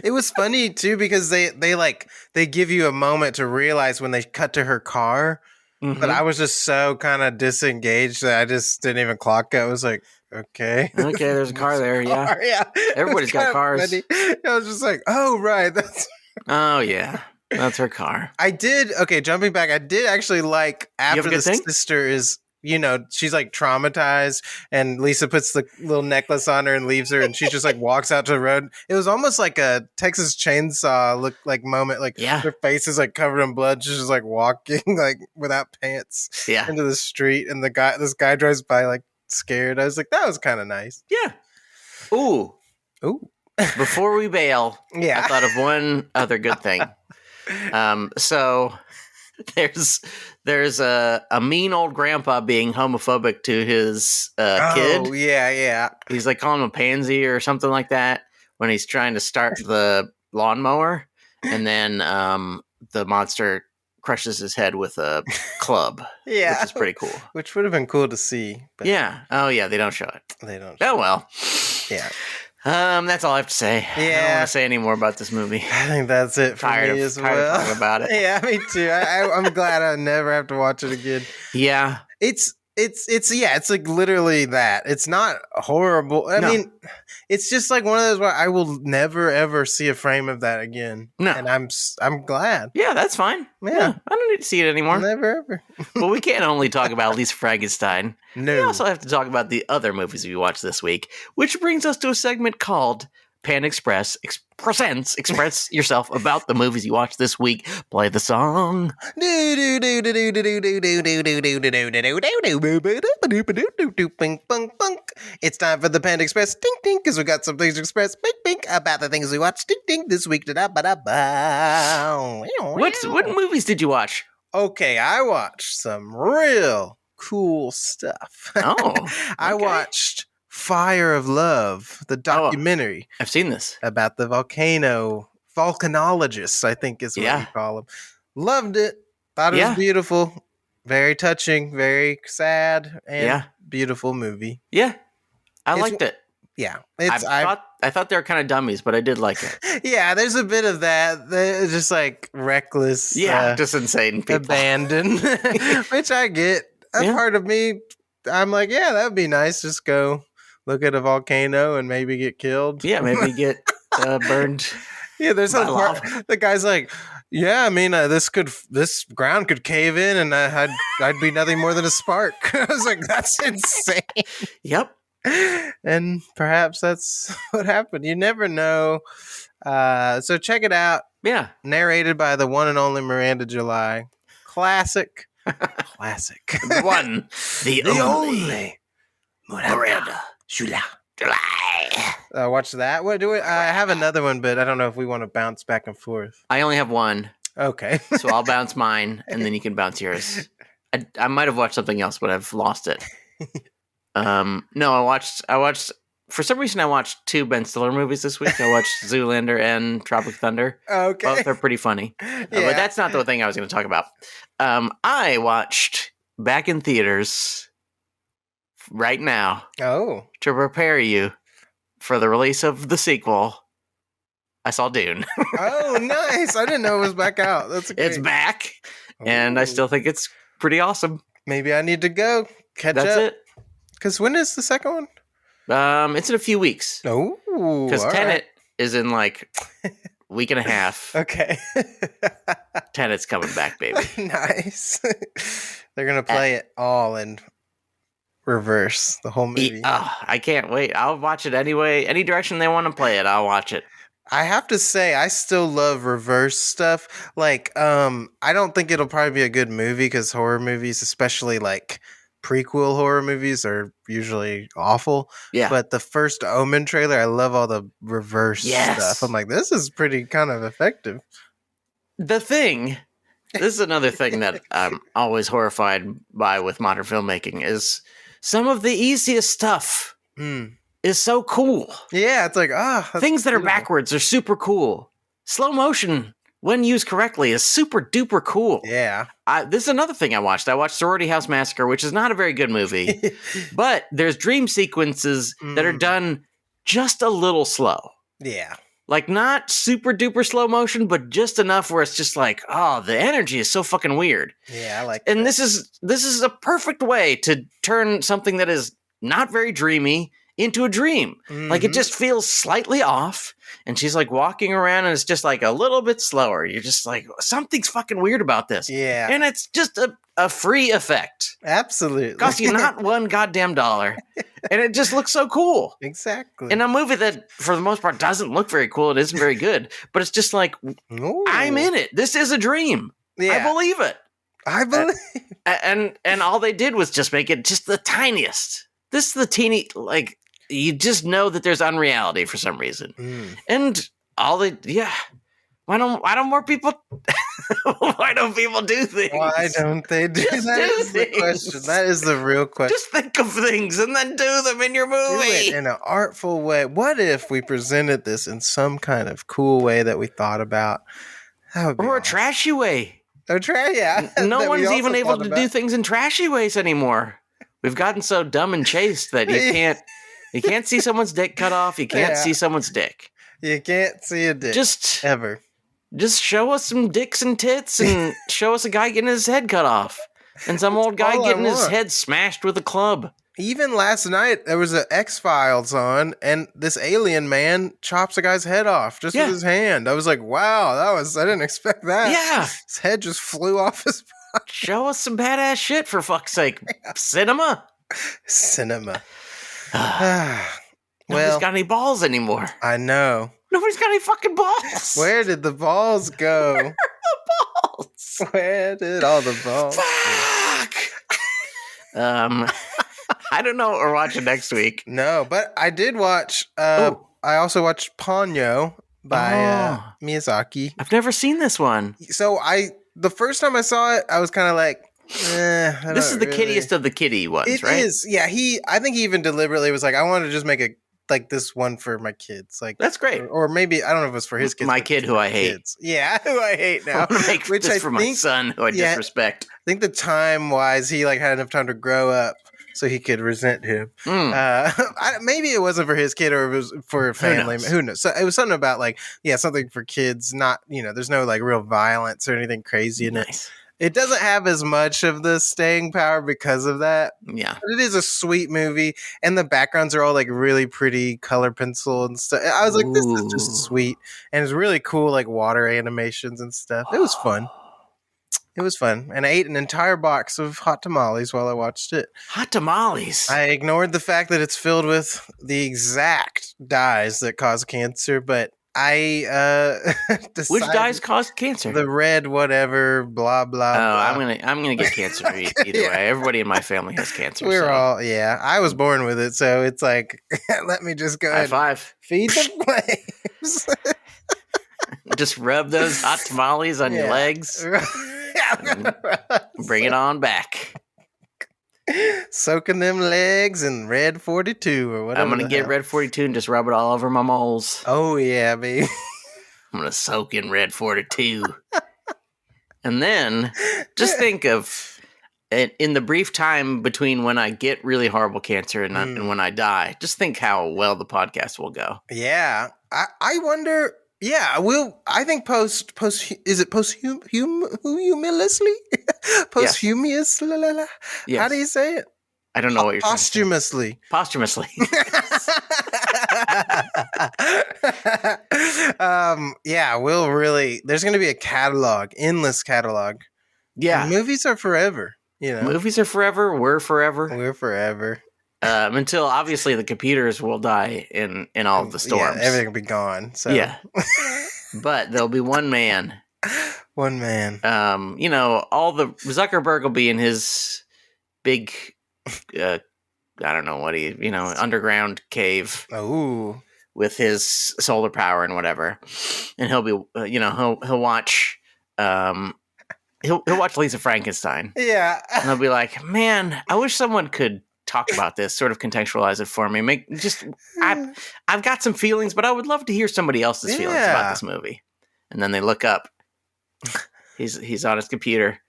It was funny too because they give you a moment to realize when they cut to her car. Mm-hmm. But I was just so kind of disengaged that I just didn't even clock it. I was like, okay. Okay, there's a car there, yeah. Everybody's got cars. Funny. I was just like, oh, right. Oh, yeah. That's her car. Jumping back, I did actually like after the sister is, she's like traumatized and Lisa puts the little necklace on her and leaves her and she just like walks out to the road. It was almost like a Texas Chainsaw look like moment. Like her face is like covered in blood. She's just like walking like without pants into the street. And this guy drives by like scared. I was like, that was kind of nice. Yeah. Ooh. Before we bail, I thought of one other good thing. So there's a mean old grandpa being homophobic to his kid. Oh, yeah. He's like calling him a pansy or something like that when he's trying to start the lawnmower. And then the monster crushes his head with a club. Which is pretty cool. Which would have been cool to see. But Oh, yeah. They don't show it. They don't. Oh, well. Yeah. That's all I have to say. Yeah. I don't want to say any more about this movie. I think that's it for me as well. Tired of talking about it. Yeah, me too. I'm glad I never have to watch it again. Yeah. It's like literally that. It's not horrible. I mean, it's just like one of those where I will never ever see a frame of that again. No. And I'm glad. Yeah, that's fine. Yeah. I don't need to see it anymore. Never ever. But we can't only talk about Lisa Frankenstein. No. We also have to talk about the other movies we watched this week, which brings us to a segment called Pan Express presents Express Yourself about the movies you watched this week. Play the song. It's time for the Panda Express. Ding ding, because we got some things to express. Bing bing about the things we watched. Ding ding this week. What movies did you watch? Okay, I watched some real cool stuff. Oh, I watched Fire of Love, the documentary. I've seen this. About the volcanologists, I think is what you call them. Loved it. Thought it was beautiful. Very touching, very sad, and beautiful movie. Yeah. I liked it. Yeah. I thought they were kind of dummies, but I did like it. Yeah, there's a bit of that. They're just like reckless. Yeah, just insane people. Abandoned, which I get. That part of me, I'm like, yeah, that would be nice. Just go look at a volcano and maybe get killed. Yeah, maybe get burned. Yeah, there's a part. The guy's like, yeah, I mean, this ground could cave in, and I'd be nothing more than a spark. I was like, that's insane. Yep. And perhaps that's what happened. You never know. So check it out. Yeah. Narrated by the one and only Miranda July. Classic. Classic. The only Miranda July. Watch that. What do we? I have another one, but I don't know if we want to bounce back and forth. I only have one. Okay. So I'll bounce mine, and then you can bounce yours. I might have watched something else, but I've lost it. No, I watched. For some reason, I watched 2 Ben Stiller movies this week. I watched Zoolander and Tropic Thunder. Okay. Both are pretty funny. But that's not the thing I was going to talk about. I watched back in theaters right now to prepare you for the release of the sequel. I saw Dune. Oh, nice. I didn't know it was back out. That's great. It's back, and I still think it's pretty awesome. Maybe I need to go catch up. That's it. Because when is the second one? It's in a few weeks. Oh, because Tenet is in like a week and a half. Okay. Tenet's coming back, baby. Nice. They're gonna play it all in reverse, the whole movie. I can't wait. I'll watch it anyway. Any direction they want to play it, I'll watch it. I have to say, I still love reverse stuff. Like, I don't think it'll probably be a good movie because horror movies, especially like prequel horror movies, are usually awful. Yeah. But the first Omen trailer, I love all the reverse stuff. I'm like, this is pretty kind of effective. The Thing, this is another thing that I'm always horrified by with modern filmmaking, is some of the easiest stuff is so cool. Yeah, it's like, things that are backwards are super cool. Slow motion, when used correctly, is super duper cool. Yeah. This is another thing I watched. I watched Sorority House Massacre, which is not a very good movie, but there's dream sequences that are done just a little slow. Yeah. Like, not super duper slow motion, but just enough where it's just like, the energy is so fucking weird. Yeah, I like that. And this is a perfect way to turn something that is not very dreamy into a dream. Like, it just feels slightly off, and she's like walking around and it's just like a little bit slower. You're just like, something's fucking weird about this. Yeah. And it's just a free effect. Absolutely. Costs you not one goddamn dollar. And it just looks so cool. Exactly. In a movie that, for the most part, doesn't look very cool. It isn't very good. But it's just like, I'm in it. This is a dream. Yeah. I believe it. I believe. And all they did was just make it just the tiniest. This is the teeny, like, you just know that there's unreality for some reason. And why don't more people why don't people do things? Why don't they do that? Is the question. That is the real question. Just think of things and then do them in your movie. Do it in an artful way. What if we presented this in some kind of cool way that we thought about? That would be awesome. A trashy way. Yeah. No one's even able to do things in trashy ways anymore. We've gotten so dumb and chaste that you can't see someone's dick cut off. You can't see someone's dick. You can't see a dick. Ever. Just show us some dicks and tits and show us a guy getting his head cut off and some old guy getting his head smashed with a club. Even last night, there was an X-Files on, and this alien man chops a guy's head off just with his hand. I was like, wow, I didn't expect that. Yeah. His head just flew off his body. Show us some badass shit, for fuck's sake. Cinema. Nobody's got any balls anymore. I know. Nobody's got any fucking balls. Where did the balls go? Where are the balls? Where did all the balls Fuck! I don't know what we're watching next week. No, but I did watch, I also watched Ponyo by Miyazaki. I've never seen this one. So the first time I saw it, I was kind of like, this is the kittiest of the kitty ones, right? It is. Yeah, I think he even deliberately was like, I want to just make this one for my kids. Like, that's great. Or maybe, I don't know if it was for his kids. My kid who I hate. Kids. Yeah, who I hate now. I want to make this for my son who I disrespect. I think the time-wise, he had enough time to grow up so he could resent him. Maybe it wasn't for his kid or it was for a family. Who knows? So it was something about something for kids, not, there's no real violence or anything crazy in it. It doesn't have as much of the staying power because of that. Yeah. But it is a sweet movie, and the backgrounds are all really pretty color pencil and stuff. I was like, this is just sweet. And it's really cool, water animations and stuff. It was fun. And I ate an entire box of hot tamales while I watched it. Hot tamales? I ignored the fact that it's filled with the exact dyes that cause cancer, but I decided which dyes cause cancer? The red whatever, blah blah. Oh, blah. I'm gonna get cancer either way. Everybody in my family has cancer. We're all I was born with it, so it's like let me just go high five. Feed the flames. Just rub those hot tamales on your legs. Bring it on back. Soaking them legs in Red 42 or whatever. I'm going to get Red 42 and just rub it all over my moles. Oh, yeah, baby. I'm going to soak in Red 42. And then just think of in the brief time between when I get really horrible cancer and when I die, just think how well the podcast will go. Yeah. I wonder. Yeah, I think is it posthumously? Posthumously? Yes. How do you say it? I don't know what you're saying. Posthumously. Yeah, we'll really. There's going to be a catalog, endless catalog. Yeah, and movies are forever. Movies are forever. We're forever. We're forever. Until obviously the computers will die in all of the storms. Yeah, everything will be gone. So. Yeah, but there'll be one man. One man. All the Zuckerberg will be in his big. I don't know what underground cave. Oh, with his solar power and whatever, and he'll be, he'll watch, he'll watch Lisa Frankenstein. Yeah, and he'll be like, "Man, I wish someone could talk about this, sort of contextualize it for me. I've got some feelings, but I would love to hear somebody else's feelings about this movie." And then they look up. He's on his computer.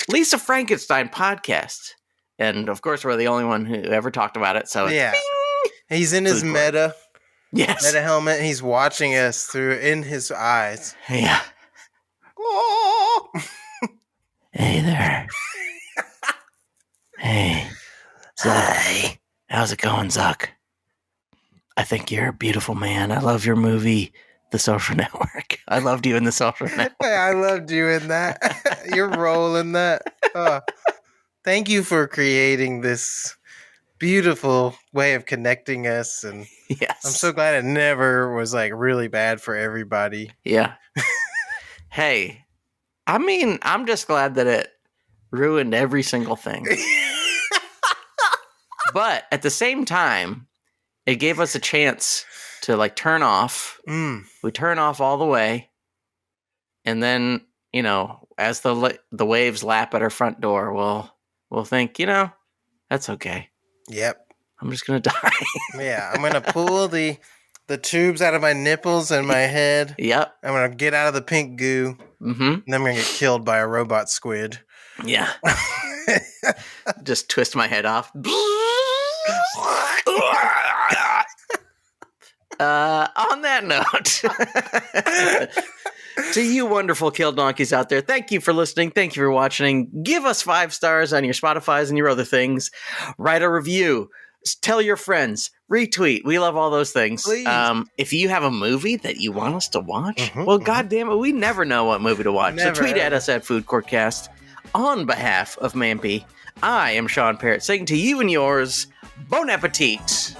Lisa Frankenstein podcast. And of course, we're the only one who ever talked about it. So yeah, he's in his meta helmet. He's watching us in his eyes. Yeah. Oh. Hey there. Hey, Zuck. Hey. How's it going, Zuck? I think you're a beautiful man. I love your movie, The Social Network. I loved you in The Social Network. I loved you in that. Your role in that. Thank you for creating this beautiful way of connecting us. And yes. I'm so glad it never was really bad for everybody. Yeah. Hey, I mean, I'm just glad that it ruined every single thing. But at the same time, it gave us a chance to turn off. We turn off all the way. And then, as the waves lap at our front door, we'll think, that's okay. Yep. I'm just going to die. Yeah, I'm going to pull the tubes out of my nipples and my head. Yep. I'm going to get out of the pink goo. Mm-hmm. And then I'm going to get killed by a robot squid. Yeah. Just twist my head off. On that note, to you wonderful kill donkeys out there, thank you for listening. Thank you for watching. Give us 5 stars on your Spotify's and your other things. Write a review. Tell your friends. Retweet. We love all those things. Please. If you have a movie that you want us to watch, God damn it, we never know what movie to watch. So tweet at us at Food Courtcast. On behalf of Mampy, I am Sean Parrott saying to you and yours, Bon Appetit.